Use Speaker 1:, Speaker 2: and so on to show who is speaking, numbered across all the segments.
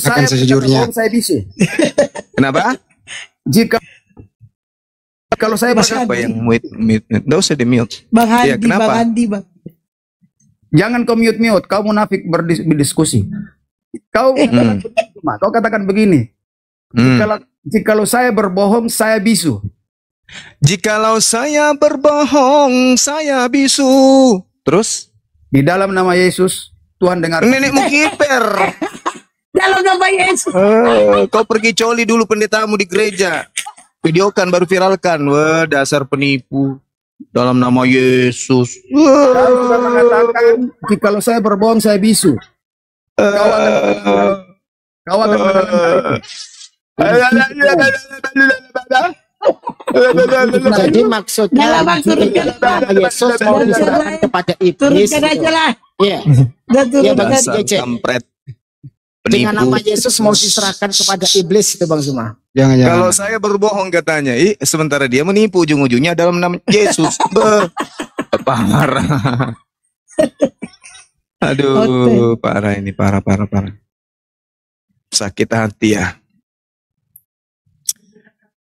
Speaker 1: katakan sejujurnya.
Speaker 2: Saya bisu.
Speaker 1: Kenapa?
Speaker 2: Kalau saya
Speaker 1: Siapa yang mute? Nggak usah di mute.
Speaker 3: Bang Handi,
Speaker 1: Ya, kenapa?
Speaker 3: Bang Handi, Bang.
Speaker 2: jangan kau mute. Kau munafik berdiskusi. Kau katakan begini. Jikalau saya berbohong, saya bisu.
Speaker 1: Jikalau saya berbohong, saya bisu. Terus?
Speaker 2: Di dalam nama Yesus, Tuhan dengar.
Speaker 1: Nenekmu kiper.
Speaker 3: Dalam nama Yesus.
Speaker 1: Kau pergi coli dulu pendetamu di gereja. Videokan baru viralkan. Wah, dasar penipu. Dalam nama Yesus.
Speaker 2: Kau sudah mengatakan, jikalau saya berbohong, saya bisu. Kau akan mengalami.
Speaker 4: Jadi maksudnya Yesus mau diserahkan kepada iblis.
Speaker 3: Turunkan aja lah.
Speaker 4: Iya.
Speaker 3: Ya,
Speaker 1: Dasar kampret.
Speaker 4: Dengan nama
Speaker 1: Penipu.
Speaker 4: Yesus mau diserahkan kepada iblis itu Bang Zuma.
Speaker 1: Kalau
Speaker 2: Jangan.
Speaker 1: saya berbohong katanya, sementara dia menipu ujung-ujungnya dalam nama Yesus. Parah. Aduh, parah ini, parah. Sakit hati ya.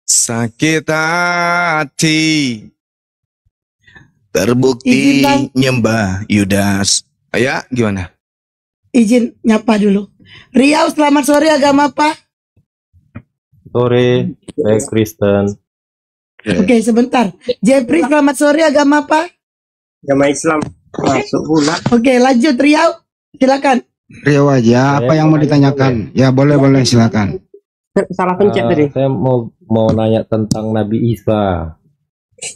Speaker 1: Sakit hati. Terbukti
Speaker 3: Izin, Bang.
Speaker 1: nyembah Yudas. Ya, gimana?
Speaker 3: Izin nyapa dulu. Riau, selamat sore, agama apa?
Speaker 5: Sore, saya Kristen.
Speaker 3: Oke, sebentar. Jepri, selamat sore, agama apa?
Speaker 6: Agama Islam. Masuk pula.
Speaker 3: Oke, lanjut Riau. Silakan.
Speaker 2: Riau aja, apa yang mau ditanyakan? Ya, boleh, silakan.
Speaker 6: Salah pencet tadi.
Speaker 5: Saya mau nanya tentang Nabi Isa.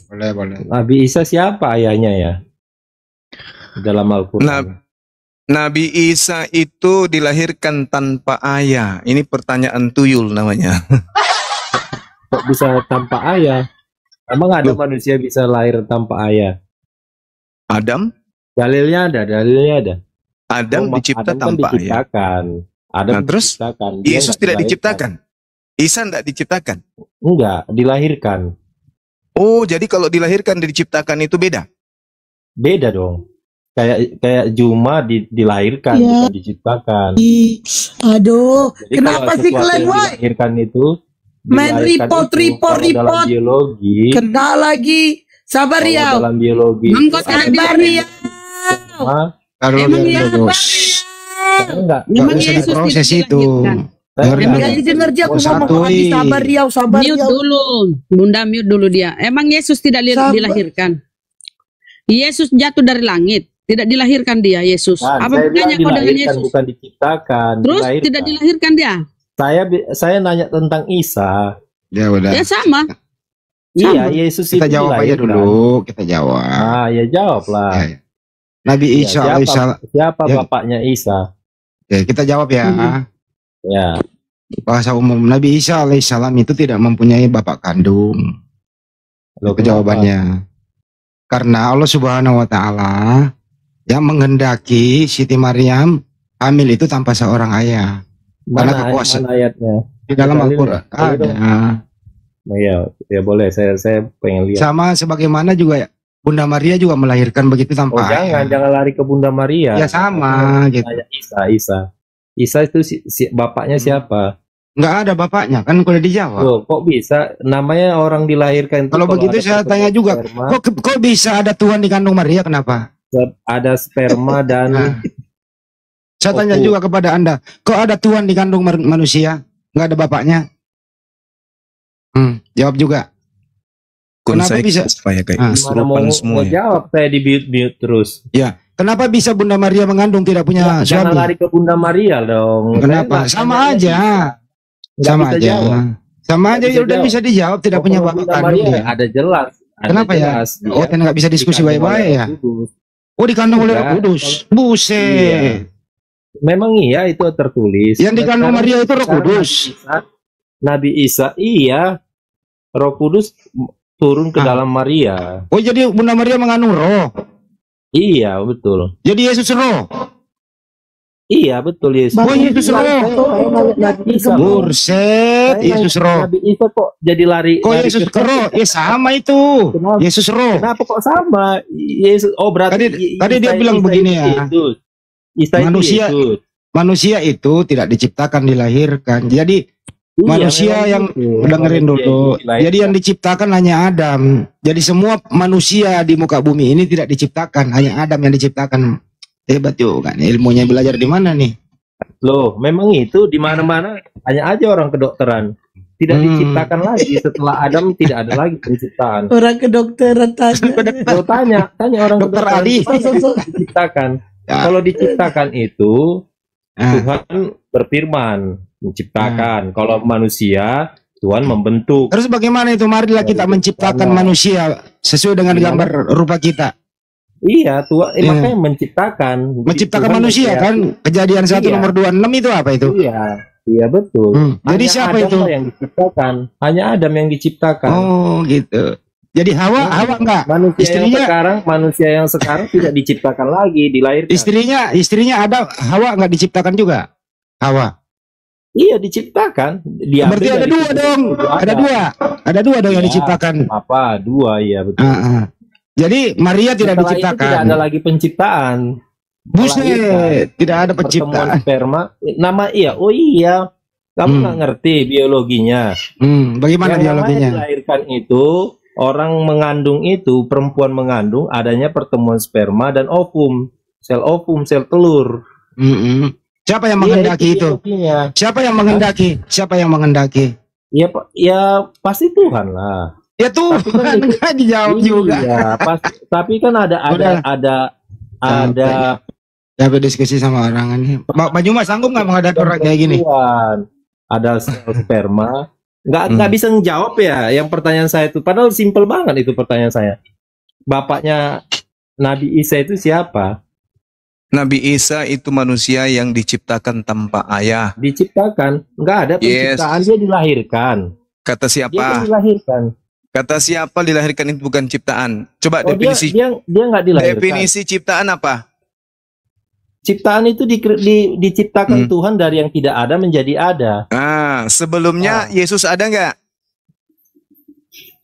Speaker 2: Boleh.
Speaker 5: Nabi Isa siapa ayahnya ya? Dalam Al-Quran.
Speaker 1: Nabi Isa itu dilahirkan tanpa ayah. Ini pertanyaan tuyul namanya.
Speaker 5: Kok bisa tanpa ayah? Emang ada manusia bisa lahir tanpa ayah?
Speaker 1: Adam?
Speaker 5: Dalilnya ada.
Speaker 1: Adam dicipta
Speaker 5: Adam
Speaker 1: tanpa
Speaker 5: kan
Speaker 1: ayah.
Speaker 5: diciptakan. Adam
Speaker 1: Nah, terus
Speaker 5: diciptakan. Dia
Speaker 1: Yesus
Speaker 5: nggak
Speaker 1: tidak
Speaker 5: dilahirkan.
Speaker 1: diciptakan. Isa tidak diciptakan.
Speaker 5: Enggak, dilahirkan.
Speaker 1: Oh, jadi kalau dilahirkan dan diciptakan itu beda.
Speaker 5: Beda dong. Kayak Juma dilahirkan,
Speaker 3: Ya.
Speaker 5: bukan diciptakan.
Speaker 3: Aduh,
Speaker 5: Jadi
Speaker 3: kenapa
Speaker 5: kalau
Speaker 3: sih
Speaker 5: sesuatu
Speaker 3: kalian,
Speaker 5: yang
Speaker 3: woi?
Speaker 5: dilahirkan itu
Speaker 3: Main
Speaker 5: dilahirkan itu, kalau dalam biologi,
Speaker 3: Kena lagi. Sabar,
Speaker 5: kalau
Speaker 3: Riau.
Speaker 5: dalam biologi itu
Speaker 3: Mengkot sabar, Riau.
Speaker 2: Kalau
Speaker 5: enggak
Speaker 2: nggak usah diproses itu.
Speaker 3: Jadi dengar dia aku ngomong lagi. Sabar, Riau.
Speaker 7: Mute dulu, Bunda mute dulu dia. Emang Yesus tidak
Speaker 3: Sabar.
Speaker 7: dilahirkan? Yesus jatuh dari langit, tidak dilahirkan dia, Yesus. Apa
Speaker 5: saya
Speaker 7: bedanya
Speaker 5: bilang
Speaker 7: kau dengan
Speaker 5: dilahirkan,
Speaker 7: Yesus?
Speaker 5: bukan diciptakan.
Speaker 7: Terus
Speaker 5: dilahirkan.
Speaker 7: tidak dilahirkan dia?
Speaker 5: Saya nanya tentang Isa.
Speaker 2: Ya udah.
Speaker 7: Ya sama.
Speaker 5: Iya, Yesus
Speaker 2: Kita
Speaker 5: itu
Speaker 2: jawab aja
Speaker 5: dilahirkan.
Speaker 2: dulu. Kita jawab.
Speaker 5: Ah, ya jawablah.
Speaker 2: Ya. Nabi
Speaker 5: Ya,
Speaker 2: Isa
Speaker 5: siapa,
Speaker 2: alaihissalam.
Speaker 5: siapa
Speaker 2: Ya.
Speaker 5: bapaknya Isa?
Speaker 2: Ya, kita jawab ya.
Speaker 5: Ya.
Speaker 2: Bahasa umum, Nabi Isa alaihissalam itu tidak mempunyai bapak kandung.
Speaker 5: Loh,
Speaker 2: Itu jawabannya. Karena Allah Subhanahu wa taala yang menghendaki Siti Maryam hamil itu tanpa seorang ayah. Karena kekuasaan
Speaker 5: mana ayatnya?
Speaker 2: di dalam
Speaker 5: Dalilnya.
Speaker 2: Al-Qur'an
Speaker 5: Boleh dong.
Speaker 2: ada.
Speaker 5: Nah, ya boleh. Saya pengen lihat.
Speaker 2: Sama sebagaimana juga Bunda Maria juga melahirkan begitu
Speaker 5: Oh,
Speaker 2: tanpa ayah.
Speaker 5: jangan lari ke Bunda Maria.
Speaker 2: Ya sama gitu.
Speaker 5: Nanya Isa itu bapaknya siapa?
Speaker 2: Nggak ada bapaknya kan udah dijawab.
Speaker 5: Loh, kok bisa namanya orang dilahirkan itu
Speaker 2: Kalau begitu
Speaker 5: ada
Speaker 2: saya tanya juga,
Speaker 5: sperma,
Speaker 2: kok bisa ada Tuhan di kandung Maria? Kenapa?
Speaker 5: ada sperma dan
Speaker 2: Nah, saya tanya juga kepada Anda, kok ada Tuhan di kandung manusia? Nggak ada bapaknya? Jawab juga. Kenapa bisa?
Speaker 1: Supaya kayak
Speaker 2: Ah.
Speaker 5: mana mau
Speaker 1: kesurupan semua ya.
Speaker 5: jawab saya di mute terus.
Speaker 2: Ya, kenapa bisa Bunda Maria mengandung tidak punya
Speaker 5: Jangan
Speaker 2: suami?
Speaker 5: lari ke Bunda Maria dong.
Speaker 2: Kenapa?
Speaker 5: Saya
Speaker 2: Sama
Speaker 5: nanya
Speaker 2: aja.
Speaker 5: Nggak
Speaker 2: Sama
Speaker 5: bisa
Speaker 2: aja.
Speaker 5: jawab.
Speaker 2: Sama aja
Speaker 5: Nggak
Speaker 2: ya
Speaker 5: bisa
Speaker 2: udah
Speaker 5: jawab.
Speaker 2: bisa dijawab tidak punya
Speaker 5: Kalau
Speaker 2: bapak
Speaker 5: Bunda
Speaker 2: kandung
Speaker 5: Maria
Speaker 2: ya.
Speaker 5: ada jelas. Ada
Speaker 2: Kenapa ya?
Speaker 5: jelas,
Speaker 2: Oh,
Speaker 5: dia
Speaker 2: nggak bisa diskusi
Speaker 5: dikandung
Speaker 2: baik-baik
Speaker 5: oleh
Speaker 2: ya?
Speaker 5: Roh Kudus.
Speaker 2: Oh, dikandung oleh Roh
Speaker 5: Enggak.
Speaker 2: Kudus. Buset.
Speaker 5: Iya. Memang iya itu tertulis.
Speaker 2: Yang dikandung
Speaker 5: Sekarang-
Speaker 2: Maria itu Roh
Speaker 5: sekarang
Speaker 2: Kudus.
Speaker 5: Nabi Isa iya. Roh Kudus turun ke dalam Maria.
Speaker 2: Oh, jadi Bunda Maria mengandung roh.
Speaker 5: Iya, betul.
Speaker 2: Jadi Yesus roh.
Speaker 5: Iya, betul Yesus.
Speaker 2: Oh, Yesus roh.
Speaker 5: Isa,
Speaker 2: Buset,
Speaker 5: Saya
Speaker 2: Yesus
Speaker 5: nanya,
Speaker 2: roh.
Speaker 5: Nabi Isa kok jadi lari?
Speaker 2: Kok
Speaker 5: lari
Speaker 2: Yesus
Speaker 5: ke-
Speaker 2: roh? Ya sama itu.
Speaker 5: Kenapa?
Speaker 2: Yesus roh.
Speaker 5: Kenapa kok sama? Yesus. Oh, berarti
Speaker 2: Tadi dia bilang
Speaker 5: Isa
Speaker 2: begini
Speaker 5: itu
Speaker 2: ya.
Speaker 5: Yesus. Isa itu
Speaker 2: Manusia.
Speaker 5: Yesus.
Speaker 2: manusia itu tidak diciptakan dilahirkan. Jadi
Speaker 5: Iya,
Speaker 2: manusia
Speaker 5: memang
Speaker 2: yang
Speaker 5: gitu.
Speaker 2: dengerin
Speaker 5: Manusia
Speaker 2: dulu.
Speaker 5: itu dilahirkan.
Speaker 2: Jadi yang diciptakan hanya Adam. Jadi semua manusia di muka bumi ini tidak diciptakan, hanya Adam yang diciptakan. Hebat juga kan. Ilmunya belajar di mana nih?
Speaker 5: Loh, memang itu di mana-mana hanya aja orang kedokteran tidak diciptakan lagi setelah Adam, tidak ada lagi penciptaan.
Speaker 3: Orang kedokteran tanya.
Speaker 5: Lo tanya orang
Speaker 2: Dokter
Speaker 5: kedokteran
Speaker 2: Ali.
Speaker 5: diciptakan.
Speaker 2: Ya.
Speaker 5: Kalau diciptakan itu
Speaker 2: Ah.
Speaker 5: Tuhan berfirman menciptakan. Kalau manusia Tuhan membentuk.
Speaker 2: Terus bagaimana itu? Marilah kita menciptakan manusia sesuai dengan gambar rupa kita.
Speaker 5: Iya, Tuhan
Speaker 2: Iya.
Speaker 5: makanya menciptakan.
Speaker 2: Menciptakan
Speaker 5: Tuhan
Speaker 2: manusia
Speaker 5: berkreasi.
Speaker 2: kan? Kejadian 1
Speaker 5: Iya.
Speaker 2: nomor 26 itu apa itu?
Speaker 5: Iya, iya betul.
Speaker 2: Jadi
Speaker 5: Hanya
Speaker 2: siapa
Speaker 5: Adam
Speaker 2: itu?
Speaker 5: lah yang diciptakan. Hanya Adam yang diciptakan.
Speaker 2: Oh gitu. Jadi Hawa enggak?
Speaker 5: Manusia yang sekarang tidak diciptakan lagi, dilahirkan.
Speaker 2: Istrinya ada Hawa enggak diciptakan juga? Hawa.
Speaker 5: Iya diciptakan. Diambil
Speaker 2: Berarti ada
Speaker 5: dari
Speaker 2: dua
Speaker 5: tubuh
Speaker 2: dong.
Speaker 5: Adam.
Speaker 2: Ada dua dong yang
Speaker 5: Iya.
Speaker 2: diciptakan.
Speaker 5: Apa? Dua, ya betul.
Speaker 2: Jadi Maria tidak
Speaker 5: Setelah itu
Speaker 2: diciptakan.
Speaker 5: tidak ada lagi penciptaan.
Speaker 2: Buset, tidak ada
Speaker 5: Pertemuan
Speaker 2: penciptaan.
Speaker 5: sperma. Oh iya. Kamu nggak ngerti biologinya.
Speaker 2: Bagaimana
Speaker 5: Yang namanya
Speaker 2: biologinya?
Speaker 5: dilahirkan itu, orang mengandung itu, perempuan mengandung adanya pertemuan sperma dan ovum, sel telur.
Speaker 2: Siapa yang
Speaker 5: Iya,
Speaker 2: menghendaki itu?
Speaker 5: biologinya.
Speaker 2: Siapa yang menghendaki? Siapa yang menghendaki?
Speaker 5: Ya pasti Tuhan lah.
Speaker 2: Ya Tuhan, kan dijawab juga.
Speaker 5: Iya, tapi kan ada
Speaker 2: Ya berdiskusi sama orang ini. Mbak Juma sanggup nggak menghadapi orang kayak gini?
Speaker 5: Tuhan. Ada sel sperma. Nggak bisa ngejawab ya yang pertanyaan saya itu. Padahal simpel banget itu pertanyaan saya. Bapaknya Nabi Isa itu siapa?
Speaker 1: Nabi Isa itu manusia yang diciptakan tanpa ayah.
Speaker 5: Diciptakan. Nggak ada penciptaan, dia dilahirkan.
Speaker 1: Kata
Speaker 5: Dia
Speaker 1: siapa?
Speaker 5: kan dilahirkan.
Speaker 1: Kata siapa dilahirkan itu bukan ciptaan? Coba
Speaker 5: Oh,
Speaker 1: definisi
Speaker 5: dia nggak dilahirkan.
Speaker 1: definisi ciptaan apa?
Speaker 5: Ciptaan itu diciptakan Tuhan dari yang tidak ada menjadi ada.
Speaker 1: Nah, sebelumnya Yesus ada nggak?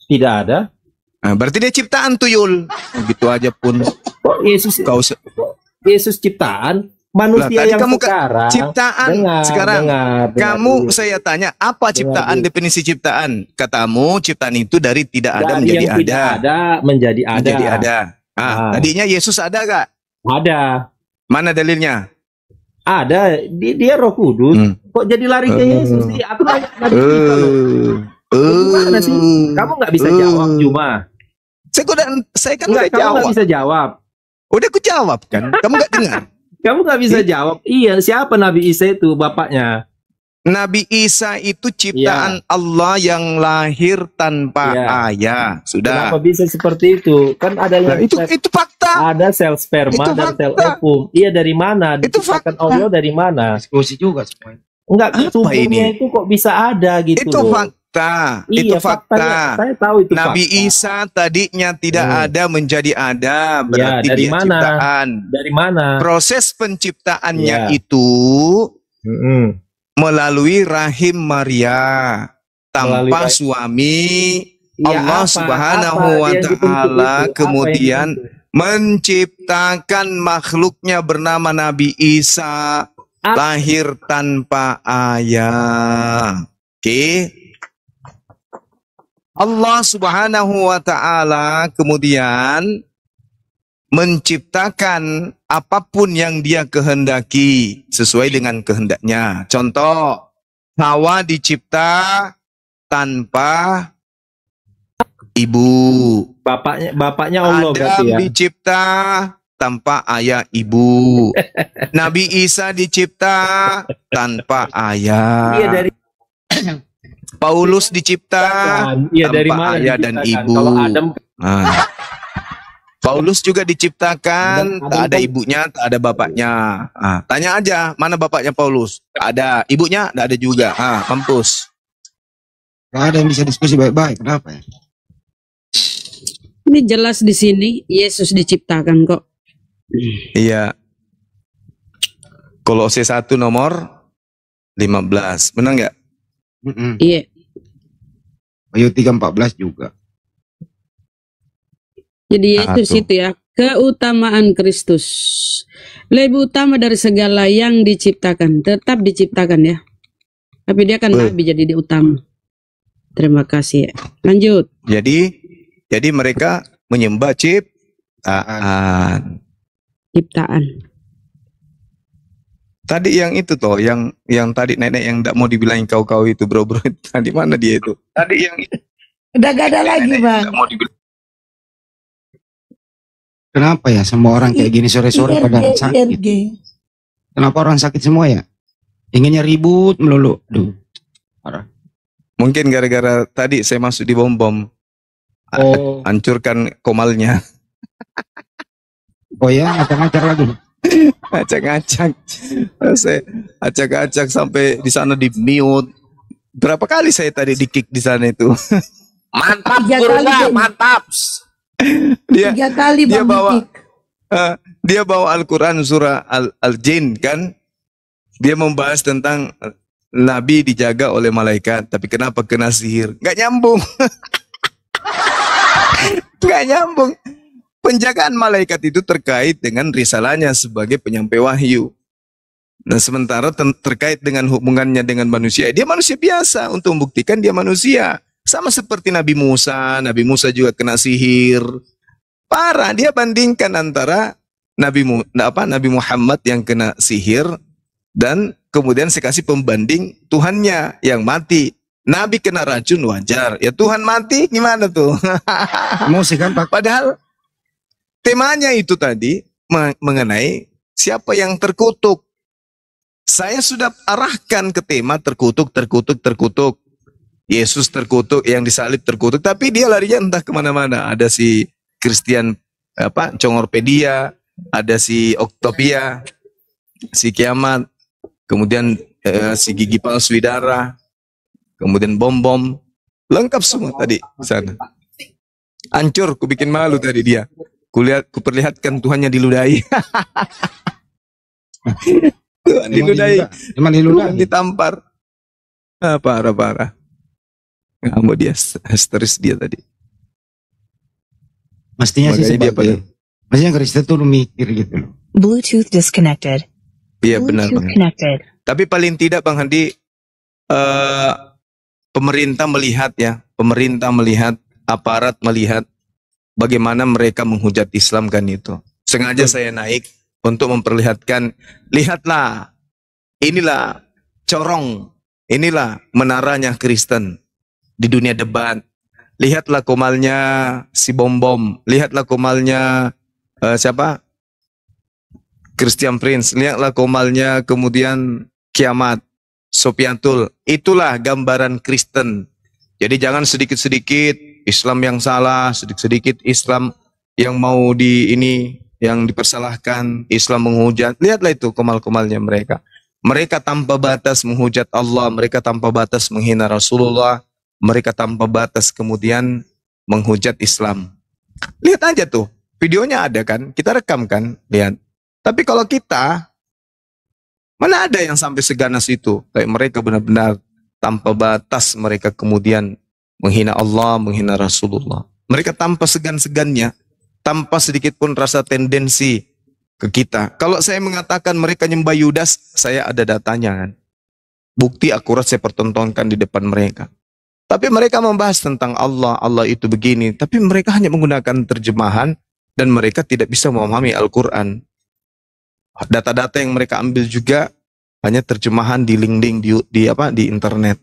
Speaker 5: Tidak ada.
Speaker 1: Nah, berarti dia ciptaan tuyul. Begitu aja pun.
Speaker 5: Kok Yesus ciptaan? Manusia
Speaker 1: tadi
Speaker 5: yang
Speaker 1: kamu
Speaker 5: sekarang
Speaker 1: ciptaan sekarang kamu saya tanya apa ciptaan, definisi ciptaan? Katamu ciptaan itu dari tidak ada
Speaker 5: dari
Speaker 1: menjadi
Speaker 5: yang tidak ada menjadi ada.
Speaker 1: Menjadi ada. Tadinya Yesus ada gak?
Speaker 5: Ada.
Speaker 1: Mana dalilnya?
Speaker 5: Ada. Dia Roh Kudus. Kok jadi lari ke Yesus sih? Aku tanya Nabi Isa loh. Gimana sih? Kamu nggak bisa jawab cuma.
Speaker 1: Saya kan udah
Speaker 5: kamu
Speaker 1: jawab.
Speaker 5: nggak bisa jawab.
Speaker 1: Udah aku jawab kan? Kamu nggak dengar?
Speaker 5: Kamu nggak bisa jawab. Iya, siapa Nabi Isa itu bapaknya?
Speaker 1: Nabi Isa itu ciptaan Allah yang lahir tanpa ayah. Sudah.
Speaker 5: Kenapa bisa seperti itu? Kan ada yang
Speaker 1: itu fakta.
Speaker 5: Ada sel sperma
Speaker 1: Itu
Speaker 5: dan sel
Speaker 1: fakta.
Speaker 5: ovum. Iya, dari mana?
Speaker 1: Itu
Speaker 5: Diciptakan
Speaker 1: fakta.
Speaker 5: Allah dari mana?
Speaker 2: Diskusi juga semuanya.
Speaker 5: Enggak,
Speaker 1: Apa
Speaker 5: tubuhnya
Speaker 1: ini?
Speaker 5: itu kok bisa ada gitu
Speaker 1: Itu
Speaker 5: loh.
Speaker 1: fakta.
Speaker 5: Iya,
Speaker 1: Itu fakta.
Speaker 5: faktanya. Saya tahu itu
Speaker 1: Nabi
Speaker 5: fakta.
Speaker 1: Isa tadinya tidak ada menjadi ada, berarti
Speaker 5: dari
Speaker 1: dia
Speaker 5: mana?
Speaker 1: ciptaan.
Speaker 5: Dari mana?
Speaker 1: Proses penciptaannya
Speaker 5: Ya.
Speaker 1: itu melalui rahim Maria tanpa
Speaker 5: Melalui
Speaker 1: suami.
Speaker 5: Ya,
Speaker 1: Allah
Speaker 5: apa?
Speaker 1: Subhanahu
Speaker 5: Apa
Speaker 1: wa
Speaker 5: yang dibentuk
Speaker 1: Ta'ala
Speaker 5: itu? Apa
Speaker 1: kemudian
Speaker 5: yang dibentuk?
Speaker 1: menciptakan makhluknya bernama Nabi Isa lahir tanpa ayah. Oke. Allah Subhanahu wa Ta'ala kemudian menciptakan apapun yang dia kehendaki sesuai dengan kehendaknya. Contoh, Hawa dicipta tanpa ibu.
Speaker 5: Bapaknya Allah berarti
Speaker 1: Adam
Speaker 5: ya.
Speaker 1: dicipta tanpa ayah ibu. Nabi Isa dicipta tanpa ayah.
Speaker 5: Iya, dari
Speaker 1: Paulus dicipta
Speaker 5: Iya, dari
Speaker 1: tanpa
Speaker 5: mana
Speaker 1: ayah dan
Speaker 5: diciptakan?
Speaker 1: ibu.
Speaker 5: Kalau Adam
Speaker 1: Paulus juga diciptakan
Speaker 5: Adam
Speaker 1: tak ada
Speaker 5: kan-
Speaker 1: ibunya, tak ada bapaknya. Tanya aja mana bapaknya Paulus? Tak ada, ibunya tak ada juga. Mampus.
Speaker 2: Gak ada yang bisa diskusi baik-baik. Kenapa ya?
Speaker 7: Ini jelas di sini Yesus diciptakan kok.
Speaker 1: Iya. Kolose 1 nomor 15. Benar nggak?
Speaker 7: Iya.
Speaker 2: Wahyu 3:14 juga.
Speaker 7: Jadi Yesus
Speaker 1: tuh.
Speaker 7: itu ya keutamaan Kristus. Lebih utama dari segala yang diciptakan. Tetap diciptakan ya. Tapi dia kan nabi jadi dia utama. Terima kasih. Lanjut.
Speaker 1: Jadi mereka menyembah ciptaan.
Speaker 7: Ciptaan.
Speaker 1: Tadi yang itu toh, yang tadi nenek yang tidak mau dibilangin kau itu bro. Tadi mana dia itu? Tadi yang itu.
Speaker 3: Udah gak ada lagi bang.
Speaker 1: Nggak mau dibilang.
Speaker 2: Kenapa ya semua orang kayak gini sore-sore pada sakit?
Speaker 3: IRG.
Speaker 2: Kenapa orang sakit semua ya? Inginnya ribut melulu. Duh. Parah.
Speaker 1: Mungkin gara-gara tadi saya masuk di bom-bom.
Speaker 2: Oh.
Speaker 1: Hancurkan komalnya.
Speaker 2: Oh ya, ngacak-ngacak lagi.
Speaker 1: Acak-acak. Saya acak-acak sampai di sana di mute. Berapa kali saya tadi di kick di sana itu?
Speaker 4: Mantap,
Speaker 3: 3
Speaker 4: Guru,
Speaker 3: kali, Bang.
Speaker 4: mantap.
Speaker 1: Dia
Speaker 3: 3 kali
Speaker 1: dia
Speaker 3: bang.
Speaker 1: bawa
Speaker 3: di-kick.
Speaker 1: dia bawa Al-Quran surah Al-Jin kan. Dia membahas tentang Nabi dijaga oleh malaikat, tapi kenapa kena sihir? Gak nyambung. Gak nyambung. Penjagaan malaikat itu terkait dengan risalahnya sebagai penyampai wahyu. Nah, sementara terkait dengan hubungannya dengan manusia, dia manusia biasa. Untuk membuktikan dia manusia. Sama seperti Nabi Musa juga kena sihir. Parah, dia bandingkan antara Nabi Muhammad yang kena sihir dan kemudian saya kasih pembanding Tuhannya yang mati. Nabi kena racun wajar, ya Tuhan mati gimana tuh?
Speaker 2: Emosi kan Pak?
Speaker 1: Padahal temanya itu tadi mengenai siapa yang terkutuk. Saya sudah arahkan ke tema terkutuk. Yesus terkutuk, yang disalib terkutuk, tapi dia larinya entah kemana-mana. Ada si Christian Congorpedia, ada si Oktopia, si Kiamat, kemudian si Gigi Palsu Darah, kemudian bom-bom, lengkap semua tadi di sana. Hancur, ku bikin malu tadi dia. Kuperlihatkan Tuhannya diludahi. Tuhan diludahi.
Speaker 2: Cuman
Speaker 1: Tuhan
Speaker 2: diludahi.
Speaker 1: ditampar. Parah. Ngamuk dia, histeris dia tadi.
Speaker 2: Mestinya sih
Speaker 1: Makanya dia
Speaker 2: sebagai, mestinya Kristen tuh mikir gitu loh.
Speaker 8: Bluetooth disconnected.
Speaker 1: Iya benar
Speaker 8: Bluetooth
Speaker 1: Bang.
Speaker 8: connected.
Speaker 1: Tapi paling tidak Bang Handi, pemerintah melihat, aparat melihat bagaimana mereka menghujat Islam kan itu. Sengaja saya naik untuk memperlihatkan, lihatlah, inilah corong, inilah menaranya Kristen di dunia debat. Lihatlah komalnya si bom-bom, lihatlah komalnya siapa? Christian Prince, lihatlah komalnya kemudian Kiamat, Sopiantul. Itulah gambaran Kristen. Jadi jangan sedikit-sedikit Islam yang salah, sedikit-sedikit Islam yang mau yang dipersalahkan, Islam menghujat. Lihatlah itu komal-komalnya mereka. Mereka tanpa batas menghujat Allah, mereka tanpa batas menghina Rasulullah, mereka tanpa batas kemudian menghujat Islam. Lihat aja tuh, videonya ada kan, kita rekam kan, lihat. Tapi kalau kita, mana ada yang sampai seganas itu? Kayak mereka benar-benar tanpa batas mereka kemudian menghina Allah, menghina Rasulullah. Mereka tanpa segan-segannya, tanpa sedikit pun rasa tendensi ke kita. Kalau saya mengatakan mereka nyembah Yudas, saya ada datanya kan. Bukti akurat saya pertontonkan di depan mereka. Tapi mereka membahas tentang Allah, Allah itu begini. Tapi mereka hanya menggunakan terjemahan dan mereka tidak bisa memahami Al-Quran. Data-data yang mereka ambil juga hanya terjemahan di link-link di internet.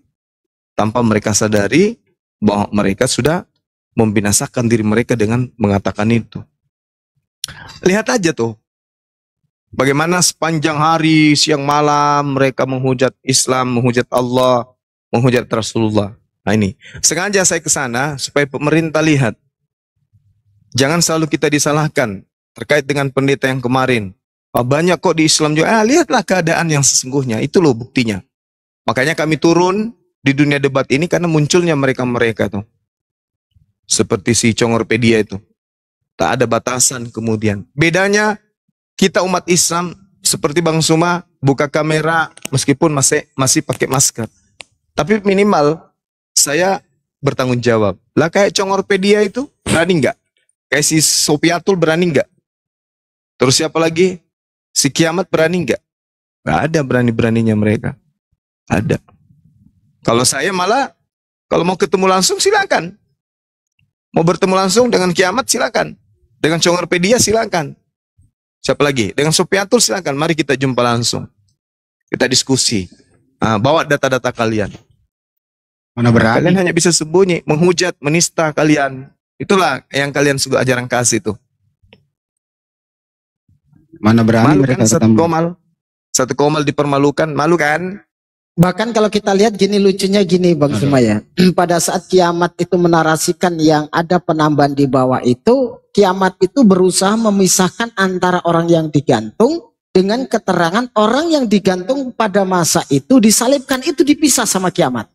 Speaker 1: Tanpa mereka sadari bahwa mereka sudah membinasakan diri mereka dengan mengatakan itu. Lihat aja tuh. Bagaimana sepanjang hari, siang malam mereka menghujat Islam, menghujat Allah, menghujat Rasulullah. Nah ini, sengaja saya ke sana supaya pemerintah lihat. Jangan selalu kita disalahkan terkait dengan pendeta yang kemarin. Banyak kok di Islam juga. Lihatlah keadaan yang sesungguhnya. Itu loh buktinya. Makanya kami turun di dunia debat ini karena munculnya mereka-mereka tuh. Seperti si Congorpedia itu. Tak ada batasan kemudian. Bedanya kita umat Islam seperti Bang Suma buka kamera meskipun masih pakai masker. Tapi minimal saya bertanggung jawab. Lah kayak Congorpedia itu berani nggak? Kayak si Sopiatul berani nggak? Terus siapa lagi? Si Si kiamat berani nggak? Nggak ada berani-beraninya mereka. Ada. Kalau saya malah, kalau mau ketemu langsung silakan. Mau bertemu langsung dengan kiamat silakan. Dengan Congorpedia silakan. Siapa lagi? Dengan Sopiatul silakan. Mari kita jumpa langsung. Kita diskusi. Bawa data-data kalian.
Speaker 2: Mana berani?
Speaker 1: Kalian hanya bisa sembunyi, menghujat, menista kalian. Itulah yang kalian suka ajaran kasih itu.
Speaker 2: Mana berani
Speaker 1: Malu
Speaker 2: mereka
Speaker 1: kan satu
Speaker 2: ketemu?
Speaker 1: komal. Satu komal dipermalukan, malu kan?
Speaker 4: Bahkan kalau kita lihat gini, lucunya gini Bang Zuma ya. Pada saat kiamat itu menarasikan yang ada penambahan di bawah itu, kiamat itu berusaha memisahkan antara orang yang digantung dengan keterangan orang yang digantung pada masa itu disalibkan, itu dipisah sama kiamat.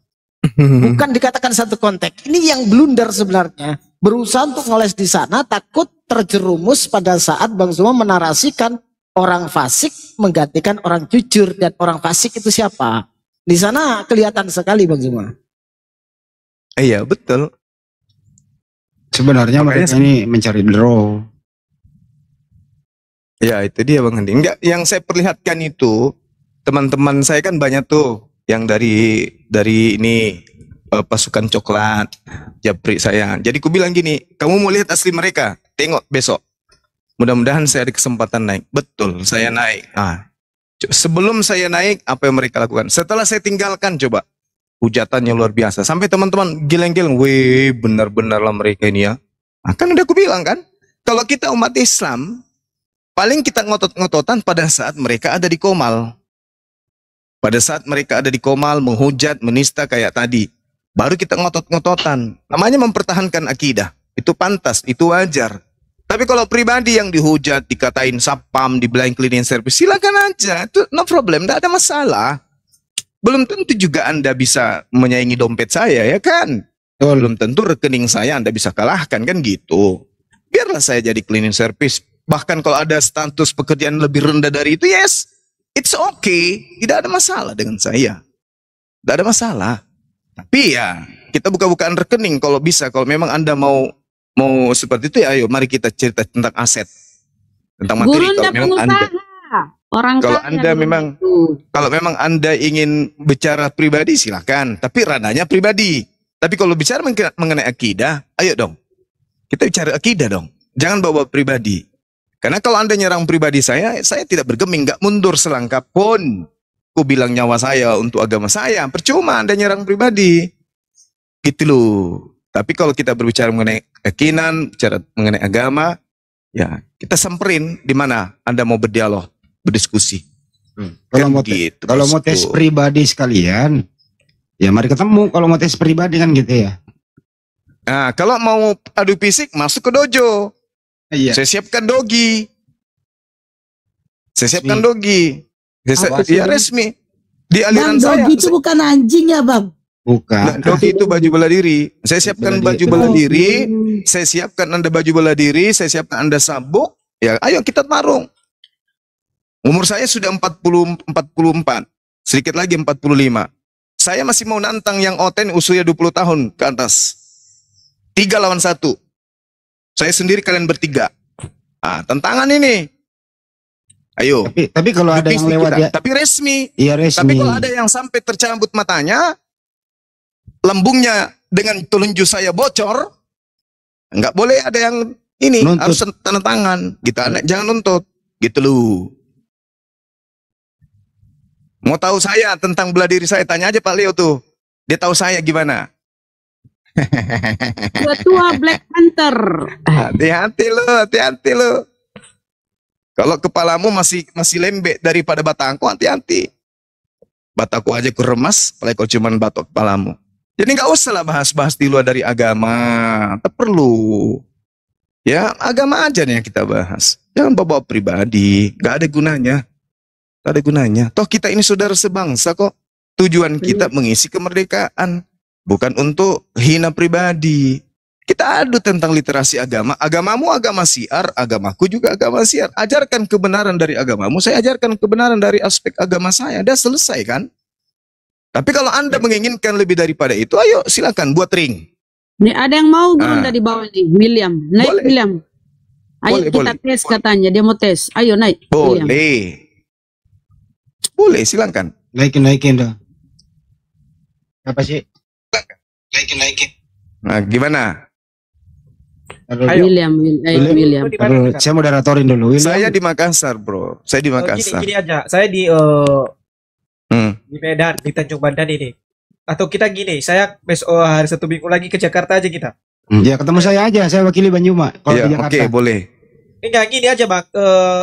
Speaker 4: Bukan dikatakan satu konteks. Ini yang blunder sebenarnya. Berusaha untuk ngoles di sana, takut terjerumus pada saat Bang Zuma menarasikan orang fasik menggantikan orang jujur, dan orang fasik itu siapa? Di sana kelihatan sekali Bang Zuma.
Speaker 1: Iya, betul.
Speaker 2: Sebenarnya
Speaker 1: Makanya
Speaker 2: mereka ini mencari draw.
Speaker 1: Ya, itu dia Bang Andi. Enggak, yang saya perlihatkan itu, teman-teman saya kan banyak tuh yang dari ini pasukan coklat, Japri saya. Jadi ku bilang gini, kamu mau lihat asli mereka? Tengok besok. Mudah-mudahan saya ada kesempatan naik. Betul, saya naik. Sebelum saya naik, apa yang mereka lakukan? Setelah saya tinggalkan, coba. Hujatannya luar biasa. Sampai teman-teman geleng-geleng, weh benar-benarlah mereka ini ya. Kan udah aku bilang kan, kalau kita umat Islam, paling kita ngotot-ngototan pada saat mereka ada di komal. Pada saat mereka ada di komal, menghujat, menista kayak tadi. Baru kita ngotot-ngototan. Namanya mempertahankan akidah. Itu pantas, itu wajar. Tapi kalau pribadi yang dihujat, dikatain sapam, dibelain cleaning service, silakan aja. Itu no problem, tidak ada masalah. Belum tentu juga Anda bisa menyaingi dompet saya, ya kan? Belum tentu rekening saya Anda bisa kalahkan, kan gitu. Biarlah saya jadi cleaning service. Bahkan kalau ada status pekerjaan lebih rendah dari itu, yes, it's okay. Tidak ada masalah dengan saya. Tidak ada masalah. Tapi ya, kita buka-bukaan rekening kalau bisa. Kalau memang Anda mau seperti itu, ya ayo mari kita cerita tentang aset. Tentang materi. Kalau memang Anda, kalau memang Anda ingin bicara pribadi, silakan. Tapi ranahnya pribadi. Tapi kalau bicara mengenai akidah, ayo dong. Kita bicara akidah dong. Jangan bawa pribadi. Karena kalau Anda nyerang pribadi saya tidak bergeming, nggak mundur selangkah pun. Aku bilang nyawa saya untuk agama saya, percuma Anda nyerang pribadi. Gitu loh. Tapi kalau kita berbicara mengenai keyakinan, bicara mengenai agama, ya kita samperin di mana Anda mau berdialog, berdiskusi.
Speaker 2: Kalau
Speaker 1: gitu,
Speaker 2: mau tes pribadi sekalian, ya mari ketemu. Kalau mau tes pribadi kan gitu ya.
Speaker 1: Nah, kalau mau adu fisik, masuk ke dojo.
Speaker 2: Iya.
Speaker 1: Saya siapkan dogi. Ya resmi. Di aliran
Speaker 3: Bang,
Speaker 1: saya.
Speaker 3: dogi itu bukan anjing ya Bang?
Speaker 2: Bukan.
Speaker 1: Dogi itu baju bela diri. Saya siapkan baju bela diri. Saya siapkan Anda baju bela diri. Saya siapkan Anda sabuk. Ya, ayo kita tarung. Umur saya sudah 44. Sedikit lagi 45. Saya masih mau nantang yang oten usia 20 tahun ke atas. 3 lawan 1. Saya sendiri, kalian bertiga. Tantangan ini. Ayo.
Speaker 2: Tapi kalau ada yang lewat ya,
Speaker 1: tapi resmi.
Speaker 2: iya resmi.
Speaker 1: Tapi kalau ada yang sampai tercabut matanya, lambungnya dengan telunjuk saya bocor, nggak boleh ada yang ini,
Speaker 2: nuntut.
Speaker 1: harus tanda tangan. Jangan nuntut. Gitu loh. Mau tahu saya tentang bela diri saya, tanya aja Pak Leo tuh. Dia tahu saya gimana.
Speaker 7: Ketua Black Panther.
Speaker 1: Hati-hati lo. Kalau kepalamu masih lembek daripada batangku, hati-hati. Bataku aja kuremas, apalagi kalau cuma batok kepalamu. Jadi nggak usah lah bahas-bahas di luar dari agama. Tak perlu. Ya, agama aja nih yang kita bahas. Jangan bawa pribadi, nggak ada gunanya. Nggak ada gunanya. Toh kita ini saudara sebangsa kok. Tujuan kita mengisi kemerdekaan, bukan untuk hina pribadi. Kita adu tentang literasi agama. Agamamu agama siar, agamaku juga agama siar. Ajarkan kebenaran dari agamamu, saya ajarkan kebenaran dari aspek agama saya. Udah selesai kan? Tapi kalau Anda menginginkan lebih daripada itu, ayo silakan buat ring.
Speaker 7: Nih ada yang mau gurunda di bawah nih, William. Naik
Speaker 1: Boleh.
Speaker 7: William. Ayo
Speaker 1: Boleh,
Speaker 7: kita tes katanya, dia mau tes. Ayo naik. William.
Speaker 1: Boleh, silakan.
Speaker 2: Naikin dah. Apa sih? Naikin.
Speaker 1: Nah, gimana?
Speaker 7: William. William.
Speaker 2: Aduh, saya moderatorin dulu. William.
Speaker 1: Saya di Makassar, bro. Saya di Makassar.
Speaker 8: Gini aja, saya di Medan, di Tanjung Bandan ini. Atau kita gini, saya besok hari 1 minggu lagi ke Jakarta aja kita.
Speaker 2: Ya ketemu saya aja, saya wakili Banyuma kalau
Speaker 1: Ya,
Speaker 2: di Jakarta.
Speaker 1: oke, boleh.
Speaker 8: Enggak gini aja bang,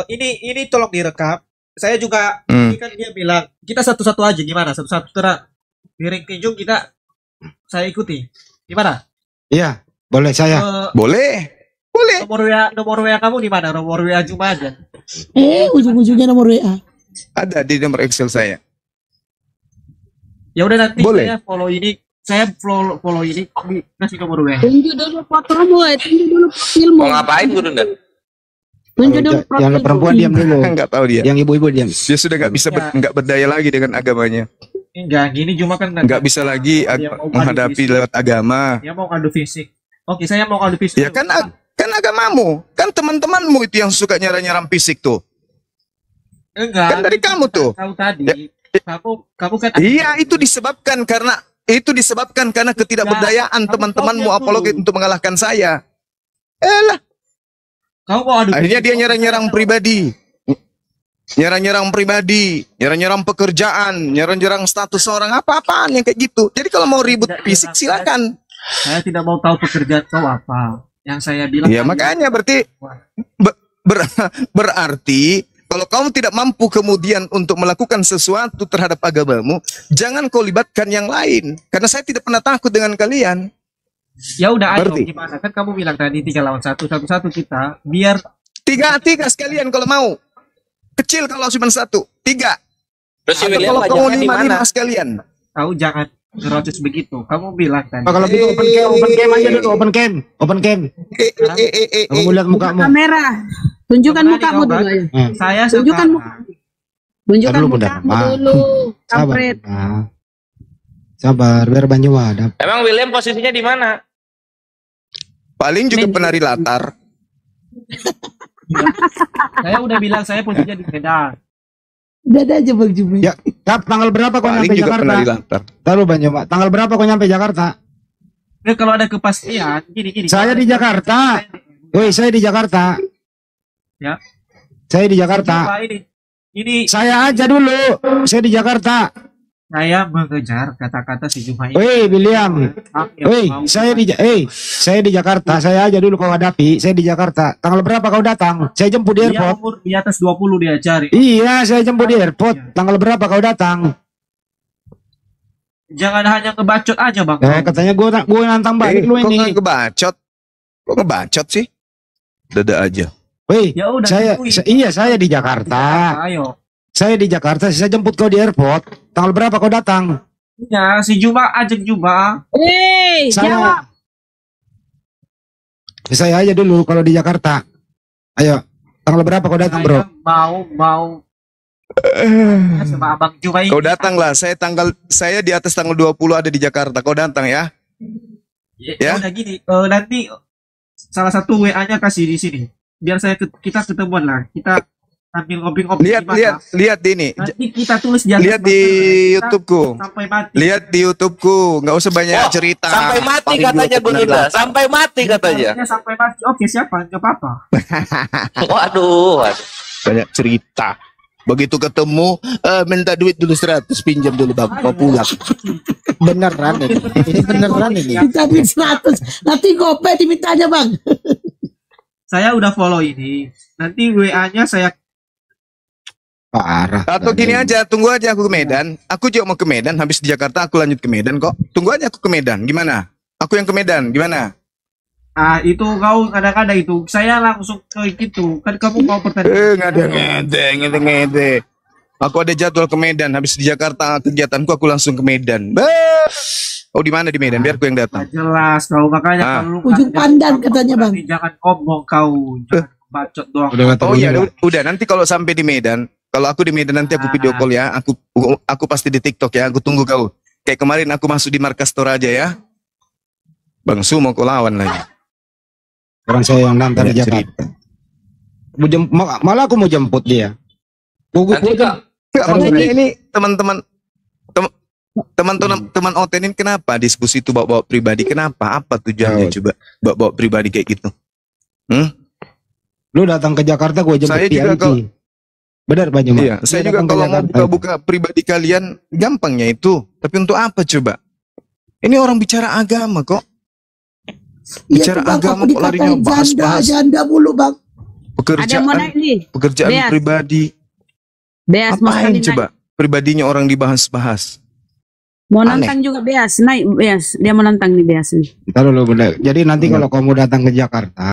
Speaker 8: ini tolong direkam. Saya juga, ini kan dia bilang kita satu-satu aja gimana, satu-satu terang. Piring kinjung kita, saya ikuti. Gimana?
Speaker 2: Iya, boleh saya.
Speaker 1: Boleh.
Speaker 8: Nomor WA kamu di mana? Nomor WA Juma aja.
Speaker 3: Ujung-ujungnya nomor WA.
Speaker 1: Ada di nomor Excel saya.
Speaker 8: Ya udah nanti
Speaker 1: Boleh.
Speaker 8: saya follow ini kasih nomor WA.
Speaker 7: Tunjuk dulu fotomu, tunjuk dulu profilmu.
Speaker 9: Mau ngapain gue Dunda?
Speaker 7: Tunjuk dulu
Speaker 2: Yang perempuan diam dulu.
Speaker 1: Enggak tahu dia.
Speaker 2: Yang ibu-ibu diam.
Speaker 1: Dia sudah nggak bisa nggak berdaya lagi dengan agamanya.
Speaker 8: Enggak, gini cuma kan
Speaker 1: Nggak bisa lagi menghadapi lewat agama.
Speaker 8: dia mau ngadu fisik. Oke, saya mau ngadu fisik.
Speaker 1: Ya kan agamamu, kan teman-temanmu itu yang suka nyerang fisik tuh.
Speaker 8: Enggak.
Speaker 1: Kan dari kamu tuh.
Speaker 8: Tahu tadi. Kamu kan
Speaker 1: Iya, itu disebabkan karena ketidakberdayaan teman-temanmu apalagi untuk mengalahkan saya.
Speaker 8: Kamu mau adu
Speaker 1: Akhirnya
Speaker 8: fisik.
Speaker 1: dia nyerang-nyerang pribadi. Nyerang-nyerang pekerjaan, nyerang-nyerang status orang apa-apaan yang kayak gitu. Jadi kalau mau ribut fisik silakan.
Speaker 8: Saya tidak mau tahu pekerjaan kau apa. Yang saya bilang
Speaker 1: Ya makanya berarti berarti kalau kamu tidak mampu kemudian untuk melakukan sesuatu terhadap agamamu, jangan kau libatkan yang lain. Karena saya tidak pernah takut dengan kalian.
Speaker 8: ya udah ayo
Speaker 1: Berarti?
Speaker 8: gimana kan kamu bilang tadi 3 lawan 1 satu-satu kita biar
Speaker 1: Tiga sekalian kalau mau. Kecil kalau cuma 1, 3.
Speaker 9: Terus si
Speaker 1: Atau
Speaker 9: William
Speaker 1: kalau kamu
Speaker 9: ngajaknya di mana?
Speaker 1: 5 sekalian.
Speaker 8: tahu jangan ngerocos begitu. Kamu bilang tadi.
Speaker 2: Kalau gitu open cam aja dulu, open cam. Kamu lihat mukamu.
Speaker 7: Kamera. Tunjukkan
Speaker 8: Berani
Speaker 7: mukamu
Speaker 8: kau,
Speaker 7: dulu.
Speaker 8: Bang.
Speaker 7: Ayo.
Speaker 8: Saya
Speaker 7: Tunjukkan
Speaker 8: sekarang
Speaker 7: muka. Tunjukkan
Speaker 2: Dulu, Bunda.
Speaker 7: mukamu dulu.
Speaker 2: Sabar.
Speaker 7: Kampret.
Speaker 2: Sabar, biar Banyuma ada.
Speaker 9: Emang William posisinya di mana?
Speaker 1: Paling juga penari latar.
Speaker 8: saya udah bilang saya posisinya di Medan.
Speaker 3: Udah ada aja Bang Jumi.
Speaker 2: Ya, kapan tanggal berapa kau
Speaker 1: Paling
Speaker 2: nyampe
Speaker 1: juga penari
Speaker 2: Jakarta?
Speaker 1: latar.
Speaker 2: Taruh Banyuma. Tanggal berapa kau nyampe Jakarta?
Speaker 8: Nah, kalau ada kepastian gini.
Speaker 2: Saya di Jakarta. Woi, saya di Jakarta.
Speaker 8: Ya.
Speaker 2: Saya di Jakarta.
Speaker 8: Coba ini
Speaker 2: Saya aja dulu. Saya di Jakarta.
Speaker 8: saya mengejar kata-kata si Juma ini.
Speaker 2: Woi, William. Woi, saya di Jakarta. Saya aja dulu kau hadapi. Saya di Jakarta. Tanggal berapa kau datang? Saya jemput di
Speaker 8: Dia
Speaker 2: airport.
Speaker 8: umur di atas 20 dia cari.
Speaker 2: Iya, saya jemput di airport. Tanggal berapa kau datang?
Speaker 8: Jangan hanya ngebacot aja bang.
Speaker 2: Katanya gue nantang balik lu
Speaker 1: Kok
Speaker 2: ini.
Speaker 1: nggak ngebacot? Kok ngebacot sih? Dada aja.
Speaker 2: Woi,
Speaker 8: Ya udah.
Speaker 2: saya di Jakarta.
Speaker 8: Ayo.
Speaker 2: Saya di Jakarta. Saya jemput kau di airport. Tanggal berapa kau datang?
Speaker 8: Ya si Juma ajak Juma.
Speaker 7: Jawab.
Speaker 2: Saya aja dulu kalau di Jakarta. Ayo, tanggal berapa kau datang, bro?
Speaker 8: Mau sama abang Juma ini.
Speaker 1: Kau datang lah. Saya di atas tanggal 20 ada di Jakarta. Kau datang ya.
Speaker 8: Ya udah gini. Nanti salah satu WA-nya kasih di sini. Biar kita ketemuan lah. Kita sambil ngopi-ngopi.
Speaker 1: Lihat ini.
Speaker 8: Nanti kita tulis di atas
Speaker 1: Lihat di YouTube-ku.
Speaker 8: sampai mati.
Speaker 1: Lihat di YouTube-ku. Nggak usah banyak
Speaker 9: Oh,
Speaker 1: cerita.
Speaker 9: Sampai mati katanya Gun Dunda. Sampai mati katanya.
Speaker 8: Artinya sampai mati. Oke siapa? Gak apa-apa.
Speaker 9: Waduh.
Speaker 1: Banyak cerita. Begitu ketemu, minta duit dulu 100, pinjam dulu bang, mau pulang.
Speaker 4: Beneran ini. Ini beneran ini.
Speaker 3: Kita duit 100. Nanti gope dimintanya Bang.
Speaker 8: Saya udah follow ini. Nanti WA-nya saya.
Speaker 2: Parah.
Speaker 1: Atau gini aja, tunggu aja aku ke Medan. Aku juga mau ke Medan, habis di Jakarta aku lanjut ke Medan kok. Tunggu aja aku ke Medan, gimana? Aku yang ke Medan, gimana?
Speaker 8: Itu kau kadang-kadang itu. Saya langsung ke gitu. Kan kamu mau pertandingan.
Speaker 1: Ngede. Aku ada jadwal ke Medan, habis di Jakarta kegiatanku aku langsung ke Medan. Oh di mana di Medan? Biar aku yang datang.
Speaker 8: Jelas kau makanya kalau lu
Speaker 3: Ujung pandan katanya Bang.
Speaker 8: jangan ngomong kau. Jangan bacot doang.
Speaker 1: Oh iya, udah nanti kalau sampai di Medan, kalau aku di Medan nanti aku video call ya. Aku pasti di TikTok ya. Aku tunggu kau. Kayak kemarin aku masuk di Markas Toraja ya. Bang Su mau kau lawan lagi.
Speaker 2: Orang saya yang nantang di
Speaker 1: Banyak
Speaker 2: Jakarta. malah aku mau jemput dia.
Speaker 9: Nanti Kak,
Speaker 1: Enggak, maksudnya ini teman-teman Oten ini kenapa diskusi itu bawa-bawa pribadi? Kenapa? Apa tujuannya coba bawa-bawa pribadi kayak gitu?
Speaker 2: Lu datang ke Jakarta gue jemput
Speaker 1: Saya juga
Speaker 2: PIC. Benar Pak Juma?
Speaker 1: Iya, saya juga kalau mau buka-buka pribadi kalian gampangnya itu. Tapi untuk apa coba? Ini orang bicara agama kok. Bicara agama kok larinya bahas-bahas
Speaker 3: janda mulu bang.
Speaker 7: Ada yang mau naik nih?
Speaker 1: Pekerjaan
Speaker 7: Beas.
Speaker 1: pribadi.
Speaker 7: Beas mau
Speaker 1: Apain
Speaker 7: sekali
Speaker 1: coba? Pribadinya orang dibahas-bahas.
Speaker 7: Mau
Speaker 1: Aneh.
Speaker 7: nantang juga Beas, naik Beas. Dia mau nantang nih Beas nih.
Speaker 2: Ntar dulu bener. Jadi nanti kalau kamu datang ke Jakarta,